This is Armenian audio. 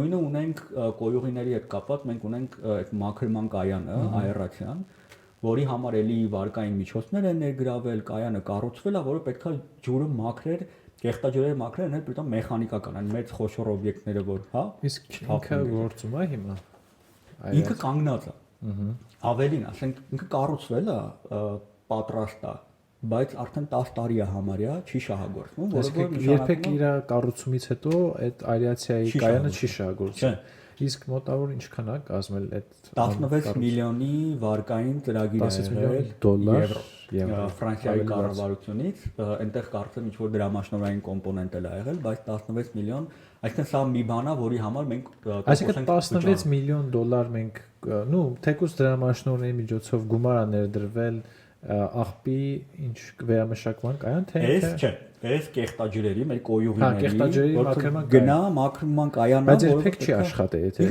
նույնը ունենք կոյուղիների հետ կապված, մենք ունենք այդ մաքրման կայանը, աերացիան, որի համար էլի վարկային միջոցներ են ներգրավել, կայանը կառուցվել է, որը պետքա ջուրը մաքրեր, կեղտաջրերը մաքրեր, այն պրիտոմ մեխանիկական, այն մեծ խոշոր օբյեկտները, որ, հա, իսկ ինքը գործում է հիմա։ Ինքը կանգնած է։ Ավելին, ասենք, ինքը կառուցվել է, պատրաստ է, բայց արդեն 10 տարի է համարյա չի շահագործվում, որովհետեւ երբեք իր կառուցումից հետո այդ այրացիայի կայանը չի շահագործվում։ Իսկ մոտավոր ինչքան է կազմել այդ 16 միլիոնի վարկային ծրագիր է $16 Ֆրանսիայի կառավարությունից, այնտեղ կարծեմ ինչ-որ դրամաշնորհային կոմպոնենտ էլ ա եղել, բայց 16 միլիոն, այսինքն սա մի բան է, որի համար մենք այսինքն $16 միլիոն մենք, նու թեկուզ դրամաշնորհների միջոցով գումար ա ներդրվել աղբի ինչ վերամշակման կայան թե չէ, այս կեղտաջրերի, մեր կոյուղիների, կեղտաջրերի մաքրման գնա մաքրման կայանա, բայց երբեք չի աշխատել, եթե